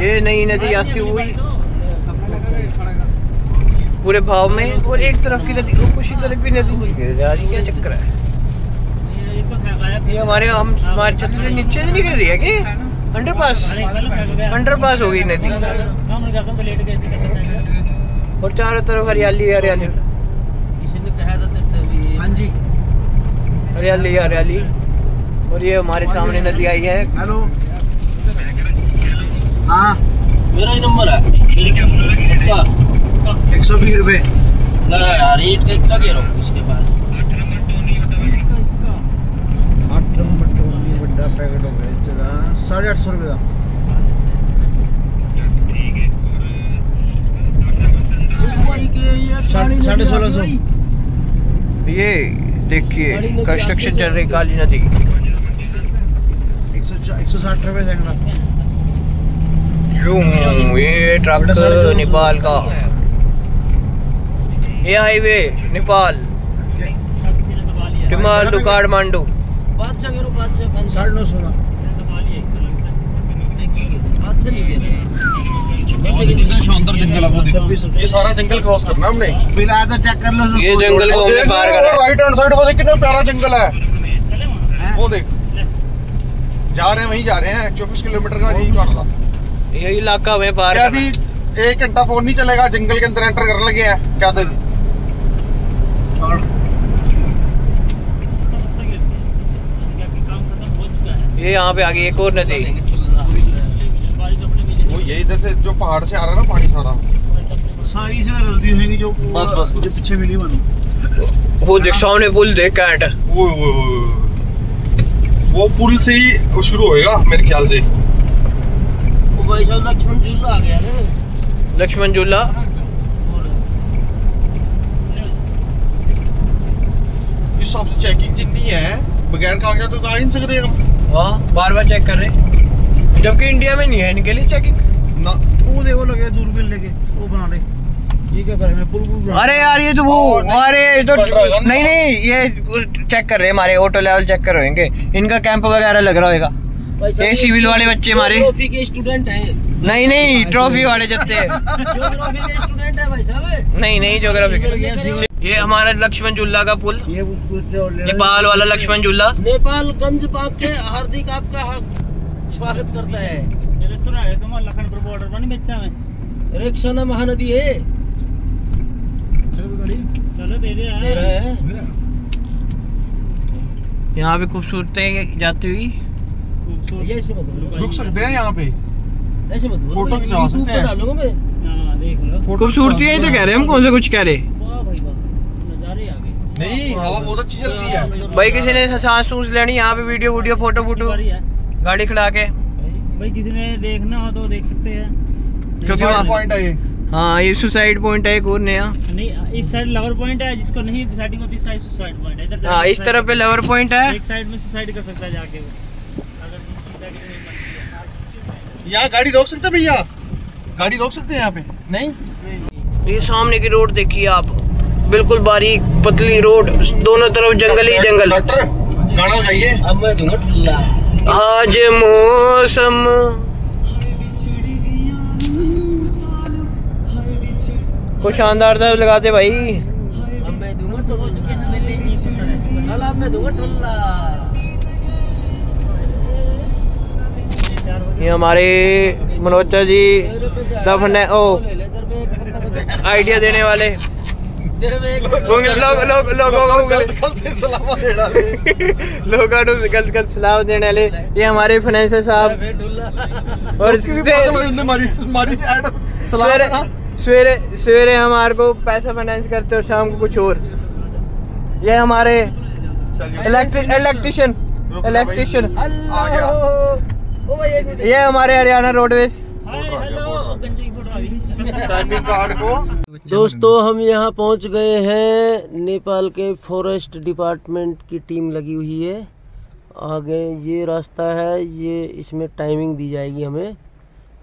ये नई नदी आती हुई पूरे भाव में, और एक तरफ की नदी को उसी तरफ की नदी नहीं गिर जा रही। क्या चक्कर है ये? हमारे छत से नीचे से नहीं गिर रही है कि अंडरपास हो गई नदी, और चारों तरफ हरियाली हरियाली। हाँ जी, हरियाली हरियाली। और ये हमारे सामने नदी आई है। हेलो, हाँ मेरा ही नंबर है। 120 रुपए यार, क्या कह रहा हूँ इसके पास 8 नंबर टोनी बड़ा पैकेट हो गया 850 रुपए का। 1650। ये देखिए कंस्ट्रक्शन चल रही काली नदी। 160 रुपए सैकड़ा। ये ट्रक नेपाल का, ये हाईवे नेपाल डिमाल टू काठमांडू। 950 शानदार जंगल है वो। ये सारा जंगल क्रॉस करना हमने। फिलहाल तो चेक कर लो। ये जंगल को हमने पार करना। राइट हैंड साइड वो देख कितना प्यारा जंगल है। वो देख, जा रहे हैं वहीं जा रहे हैं। 24 किलोमीटर का यही काटता यही इलाका हमें पार करना। अभी 1 घंटा फोन नहीं चलेगा, जंगल के अंदर एंटर करने लगे हैं। क्या देख, ये यहाँ पे आगे एक और नदी। वो यही इधर से जो पहाड़ से आ रहा है ना पानी सारा, सारी से नदी है जो बस जो पीछे मिली मानो। वो देख सामने पुल देख कैंट। वो पुल से ही शुरू होएगा मेरे ख्याल से। वो भाई साहब लक्ष्मण झूला आ गया रे। लक्ष्मण झूला इस हिसाब से चेकिंग जितनी है, बगैर कागजात तो आ ही नहीं सकते हम। वाह, बार बार चेक कर रहे, जबकि इंडिया में नहीं है इनके लिए चेकिंग ना। वो देखो लगे दूरबीन लेके वो बना रहे। ये क्या कर रहे हैं? पुल। अरे यार ये तो वो, अरे तो नहीं ये चेक कर रहे हैं, हमारे ऑटो लेवल चेक कर रहे हैं। इनका कैंप वगैरह लग रहा होगा। ये सिविल वाले बच्चे हमारे ट्रॉफी के स्टूडेंट हैं। नहीं ट्रॉफी वाले जत्ते ज्योग्राफी के स्टूडेंट है भाई साहब। नहीं ज्योग्राफी। ये हमारा लक्ष्मण झूला का पुल, नेपाल वाला लक्ष्मण झूला। नेपालगंज पाक के हार्दिक आपका स्वागत करता है। लखनपुर बॉर्डर पर नहीं बेचा में रेक्साना महानदी है। चलो दे दे है। यहाँ पे खूबसूरती जाती हुई। ऐसे मत रुक सकते हैं यहाँ पे, ऐसे मत फोटो खिंचा सकते हैं। डालूंगा मैं। देख लो खूबसूरती है तो कह रहे हैं हम, कौन सा कुछ कह रहे। वाह भाई वाह, नजारे आ गए। नहीं, हवा बहुत अच्छी चल रही है भाई। किसी ने सांस सूस लेनी यहाँ पे, वीडियो फोटो गाड़ी खड़ा के भाई, किसी ने देखना हो तो देख सकते हैं। क्योंकि पॉइंट है ये। हाँ, ये सुसाइड पॉइंट है एक और नया। नहीं, इस साइड लवर पॉइंट है, जिसको नहीं सेटिंग होती इस साइड सुसाइड पॉइंट है। इधर हाँ, इस तरफ पे लवर पॉइंट है। एक साइड में सुसाइड कर सकता है जाके वो, अगर दूसरी साइड नहीं बनती है। यहाँ गाड़ी रोक सकते हैं भैया? गाड़ी रोक सकते हैं यहाँ पे? नहीं। ये सामने की रोड देखिए आप, बिल्कुल बारीक पतली रोड, दोनों तरफ जंगल ही जंगल। डॉक्टर गाना गाइए। अब मैं दूंगा ठुल्ला। आज मौसम को शानदार सा लगाते भाई। अब मैं दूंगा ठुल्ला। अब मैं दूंगा ठुल्ला। ये हमारे मनोज जी दफन है, ओ आइडिया देने वाले गलत सलाह देने वाले। ये हमारे फाइनेंसर साहब, और सवेरे हमारे को पैसा फाइनेंस करते और शाम को कुछ और। ये हमारे इलेक्ट्रिशियन। ये हमारे हरियाणा रोडवेज। कार्ड को दोस्तों, हम यहाँ पहुँच गए हैं। नेपाल के फॉरेस्ट डिपार्टमेंट की टीम लगी हुई है। आगे ये रास्ता है, ये इसमें टाइमिंग दी जाएगी हमें,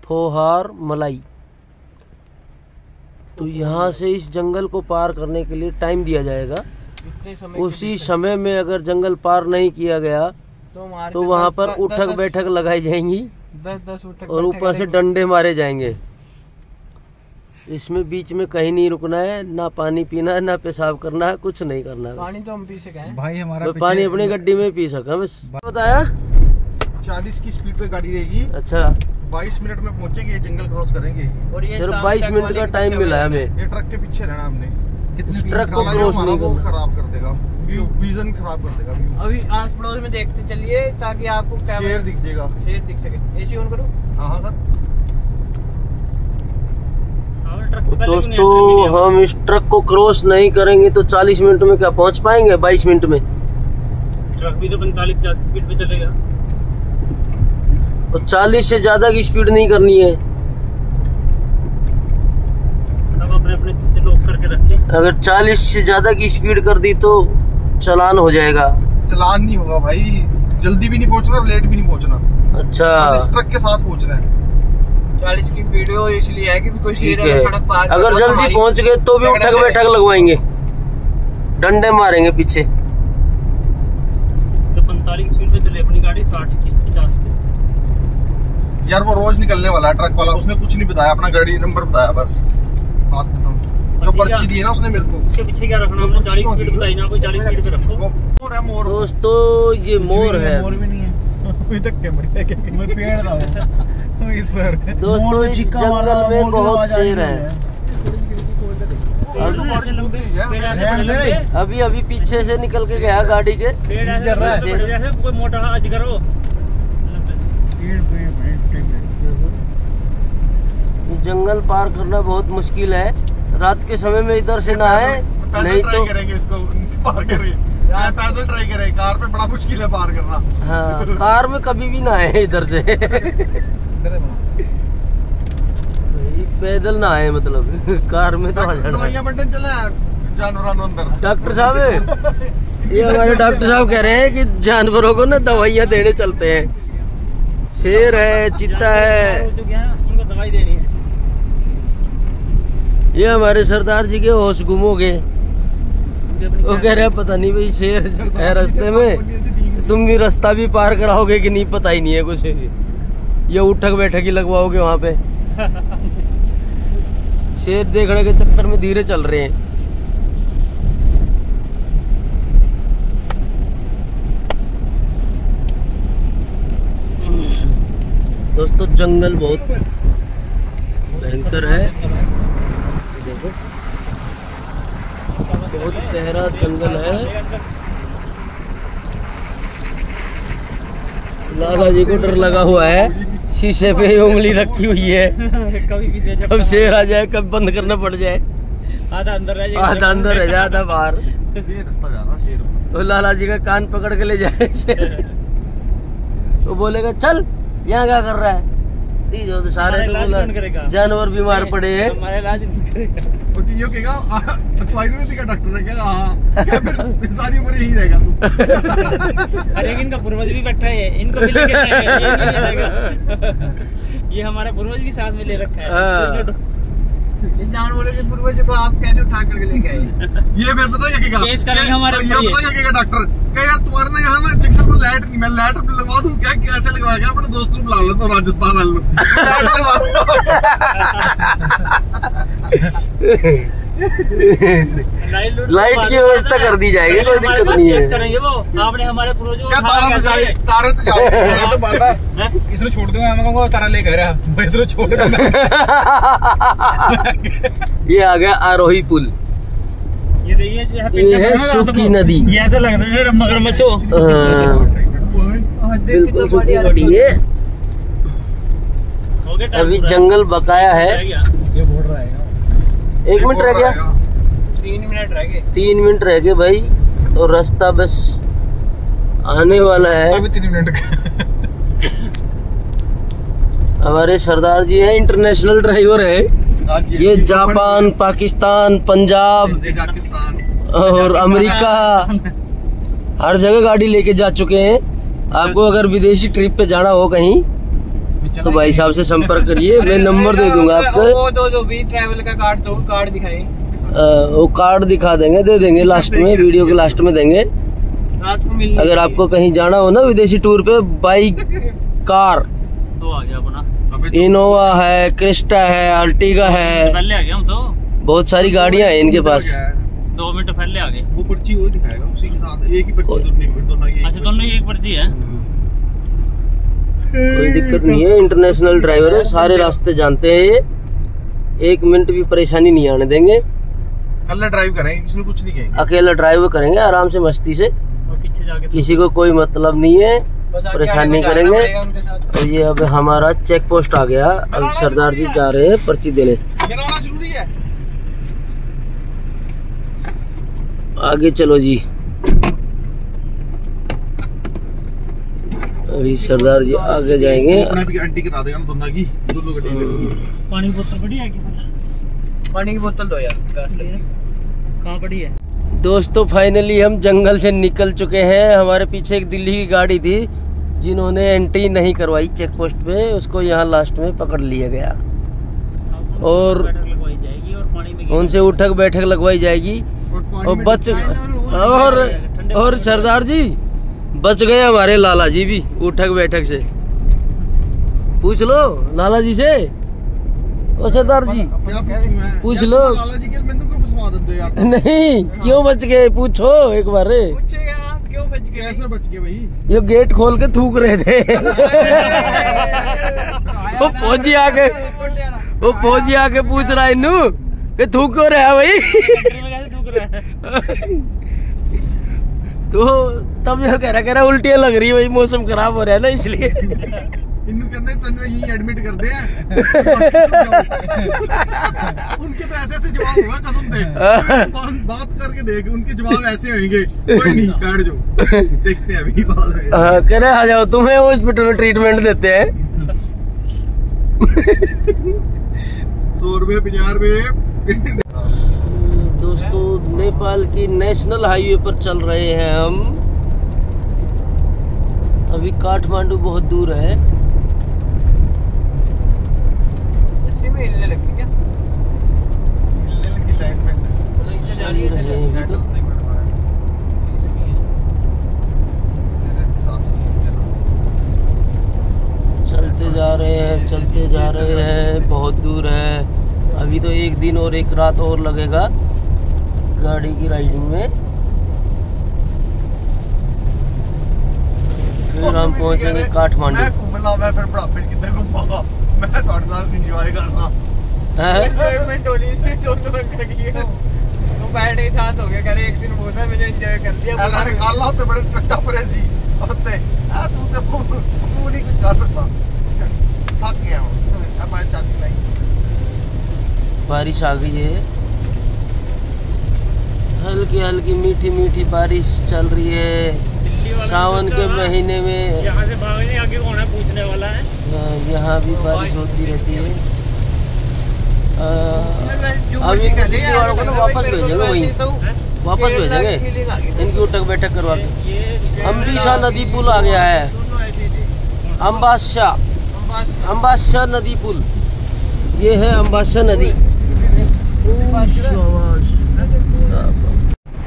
फोहार मलाई। तो यहाँ से इस जंगल को पार करने के लिए टाइम दिया जाएगा। उसी समय में अगर जंगल पार नहीं किया गया तो वहाँ पर उठक बैठक लगाई जाएंगी। 10-10 उठक और ऊपर से डंडे मारे जाएंगे। इसमें बीच में कहीं नहीं रुकना है, ना पानी पीना है, ना पेशाब करना है, कुछ नहीं करना है। पानी तो हम पी सके हैं भाई हमारा पानी अपनी गड्डी में पी सका बस। बताया 40 की स्पीड पे गाड़ी रहेगी। अच्छा 22 मिनट में पहुंचेंगे, जंगल क्रॉस करेंगे। और ये सिर्फ 22 मिनट का टाइम मिला है हमें। ये ट्रक के पीछे रहना हमने। ट्रक को क्रॉस नहीं करना, खराब कर देगा व्यू, विजन खराब कर देगा व्यू। अभी आस पड़ोस में देखते चलिए ताकि आपको शेर दिख जाएगा, शेर दिख सके। एसी ऑन करो। हाँ कर। दोस्तों हम इस ट्रक को क्रॉस नहीं करेंगे तो 40 मिनट में क्या पहुंच पाएंगे? 22 मिनट में ट्रक भी तो 45-50 स्पीड पे चलेगा। और 40 से ज्यादा की स्पीड नहीं करनी है। सब अपने अपने शीशे लॉक करके रखें। अगर 40 से ज्यादा की स्पीड कर दी तो चालान हो जाएगा। चलान नहीं होगा भाई, जल्दी भी नहीं पहुंचना और लेट भी नहीं पहुंचना। अच्छा बस इस ट्रक के साथ पहुंचना है। 40 की वीडियो इसलिए है कि कोई शेर ठीक है। सड़क पार अगर जल्दी पहुंच गए तो भी उठक बैठक लगवाएंगे, डंडे मारेंगे पीछे। तो 45 स्पीड पे चले अपनी गाड़ी, 60-50 पे। यार वो रोज निकलने वाला है ट्रक वाला, उसने कुछ नहीं बताया, अपना गाड़ी नंबर बताया बस, बात खत्म। जो पर्ची दी है ना उसने मेरे को, उसके पीछे क्या रखना हमने? 40 स्पीड बताई ना, कोई 40 स्पीड पे रखो। मोर है मोर। दोस्तों ये मोर है। मोर भी नहीं है, अभी तक कैमरे के मैं पेड़ था वो सर। दोस्तों इस जंगल में बहुत शेर है। अभी अभी पीछे से निकल के गया गाड़ी के। कोई मोटा अजगर हो। जंगल पार करना बहुत मुश्किल है। रात के समय में इधर से ना है, नहीं तो करेंगे इसको पार करेंगे। पैदल ट्राई करें, कार पे बड़ा मुश्किल है पार करना। हाँ कार में कभी भी ना है इधर से। पैदल ना आए मतलब, कार में तो आ जाना। दवाइयां बंटन चले जानवरों अंदर। डॉक्टर साहब ये हमारे डॉक्टर साहब कह रहे हैं कि जानवरों को ना दवाइयां देने चलते हैं। शेर है, चीता है, उनको दवाई देनी है। ये हमारे सरदार जी के होश गुम हो गए। वो कह रहे हैं पता नहीं भाई शेर है रास्ते में, तुम भी रास्ता भी पार कराओगे कि नहीं पता ही नहीं है कुछ। ये उठक बैठक ही लगवाओगे वहाँ पे। शेर देखने के चक्कर में धीरे चल रहे हैं। दोस्तों जंगल बहुत भयंकर है, देखो बहुत गहरा जंगल है। लाला जी को डर लगा हुआ है, शीशे पे उंगली रखी हुई है। कभी भी कब शेर आ जाए, कब बंद करना पड़ जाए। आधा अंदर रह जाएगा, आधा अंदर रह जाए, आधा बाहर। ये रास्ता जा रहा शेर। तो लाला जी का कान पकड़ के ले जाए तो बोलेगा चल यहाँ क्या कर रहा है। जो तो सारे तो बोला जानवर बीमार पड़े हैं, हमारा इलाज नहीं करेगा। यो कहेगा तो आयुर्वेदिक का डॉक्टर है क्या? हाँ फिर सारी उम्र यही रहेगा तू। अरे इनका पूर्वज भी बैठा है, इनको भी लेके जाएंगे, ये नहीं जाएगा। ये हमारा पूर्वज भी साथ में ले रखा है। इन जानवरों के पूर्वज को आप कैसे उठा करके लेके आए? ये मैं पता क्या कहेगा, केस करेंगे हमारे ये पता क्या कहेगा डॉक्टर, कह यार तुम्हारे ना यहाँ ना जंगल में लाइट नहीं, मैं लाइट लगवा दूं क्या? कैसे लगवाएगा? अपने दोस्त को बुला लेता हूँ राजस्थान वालों। लाइट की व्यवस्था कर दी जाएगी, कोई दिक्कत नहीं है। करेंगे वो आपने हमारे पूर्वजों क्या तारा तो जाए, तारे तो जाए। इसने छोड़ दूंगा, मैं कहूँगा तारा ले गया, इसने छोड़ दूंगा। ये आ गया आरोही पुल। ये है सूखी नदी। ये ऐसा लग रहा है मगरमच्छ हो। बिल्कुल सूखी नदी है। अभी जंगल बकाया है। ये बोल रहा है 1 मिनट रह गया, 3 मिनट रह गए। 3 मिनट रह गए भाई, और रास्ता बस आने वाला है। अभी 3 मिनट का। हमारे सरदार जी है, इंटरनेशनल ड्राइवर है। ये जापान, पाकिस्तान, पंजाब और अमेरिका हर जगह गाड़ी लेके जा चुके हैं। आपको अगर विदेशी ट्रिप पे जाना हो कहीं तो भाई साहब से संपर्क करिए, मैं नंबर दे दूंगा आपको। वो जो भी ट्रैवल का कार्ड, तो कार्ड दिखाए। वो कार्ड दिखा देंगे, दे देंगे लास्ट में, वीडियो के लास्ट में देंगे। रात को मिलने अगर आपको कहीं जाना हो ना विदेशी टूर पे, बाइक, कार, इको आ गया अपना। इनोवा है, क्रिस्टा है, अर्टिगा है, पहले आ गए हम तो। बहुत सारी गाड़ियां हैं इनके पास। 2 मिनट पहले आ गए। वो पर्ची वो दिखाएगा उसी के साथ एक ही पर्ची दोनों की। अच्छा दोनों की एक पर्ची है। कोई दिक्कत नहीं है, इंटरनेशनल ड्राइवर है, सारे रास्ते जानते हैं ये, 1 मिनट भी परेशानी नहीं आने देंगे। अकेला ड्राइव करेंगे, किसी ने कुछ नहीं कहेंगे। अकेला ड्राइव करेंगे आराम से मस्ती से, और पीछे जाके किसी को कोई मतलब नहीं है, परेशान नहीं करेंगे। तो ये अब हमारा चेक पोस्ट आ गया, अब सरदार जी जा रहे हैं पर्ची देने। गिराना जरूरी है। आगे चलो जी, अभी सरदार जी आगे जाएंगे। अपना भी एंटी करा देगा ना दोनों की, दोनों गड्डी में। पानी की बोतल पड़ी है क्या पता? पानी की बोतल दो यार, कहाँ पड़ी है? दोस्तों फाइनली हम जंगल से निकल चुके हैं। हमारे पीछे एक दिल्ली की गाड़ी थी जिन्होंने एंट्री नहीं करवाई चेक पोस्ट पे, उसको यहाँ लास्ट में पकड़ लिया गया और उनसे उठक बैठक लगवाई जाएगी। और सरदार जी बच गए हमारे लाला जी भी उठक बैठक से। पूछ लो लाला जी से। ओ सरदार जी पूछ लो। लाला जी के मैंने क्यों फंसवा देते हो यार? नहीं क्यों बच गए पूछो एक बार। क्यों बच गए? कैसे बच गए भाई? ये गेट खोल के थूक रहे थे। वो फौजी आके पूछ रहा है इन्नू कि थूक क्यों रहा भाई? तो तब ये कह रहा उल्टियां लग रही है भाई, मौसम खराब हो रहा है ना इसलिए। इन्नू कहते हैं तन्ने यहीं एडमिट कर दे। उनके तो ऐसे जवाब होगा कसम दे। बात करके देख, उनके जवाब ऐसे होंगे। कोई नहीं बैठ जाओ, देखते हैं अभी बाद में। कह रहे आ जाओ तुम्हें हॉस्पिटल में ट्रीटमेंट देते हैं। 100 रुपए 50 रुपए। दोस्तों नेपाल की नेशनल हाईवे पर चल रहे हैं हम। अभी काठमांडू बहुत दूर है। इसी में हिलने लगी क्या? हिलने लगी लाइट में। चल रहे हैं अभी तो। चलते जा रहे हैं, बहुत दूर है। अभी तो 1 दिन और 1 रात और लगेगा गाड़ी की राइडिंग में, फिर हम पहुंचेंगे काठमांडू। मैं घूमला, मैं फिर बुढ़ापे कितने घूमागा, मैं थोड़े साथ एंजॉय करना। तो बैठ के साथ हो गया, कह रहे 1 दिन बोला मैंने एंजॉय कर लिया। अल्लाह ने काला होते बड़े टपरे सी होते। तू नहीं कुछ कर सकता, थक गया हूँ। हमारे चाची नहीं। बारिश आ गई है, हल्की हल्की मीठी मीठी बारिश चल रही है सावन के महीने में। यहाँ से भागने आगे कौन है पूछने वाला है? यहाँ भी बारिश होती रहती है। अब इनके दिल्ली वालों को ना वापस भेजेंगे, वहीं वापस भेजेंगे इनकी उठक बैठक करवा के। अम्बासा नदी पुल आ गया है, अम्बासा नदी पुल, ये है अम्बासा नदी।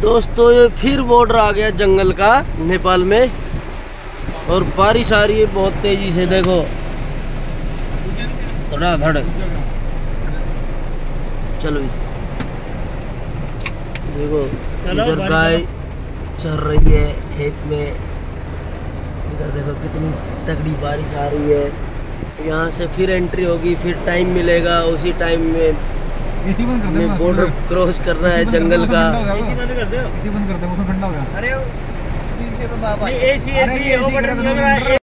दोस्तों ये फिर बॉर्डर आ गया जंगल का नेपाल में, और बारिश आ रही है बहुत तेजी से। देखो धड़ाधड़। चलो देखो इधर गाय चल रही है खेत में, इधर देखो कितनी तगड़ी बारिश आ रही है। यहाँ से फिर एंट्री होगी, फिर टाइम मिलेगा, उसी टाइम में बॉर्डर क्रॉस करना है जंगल का। अरे एसी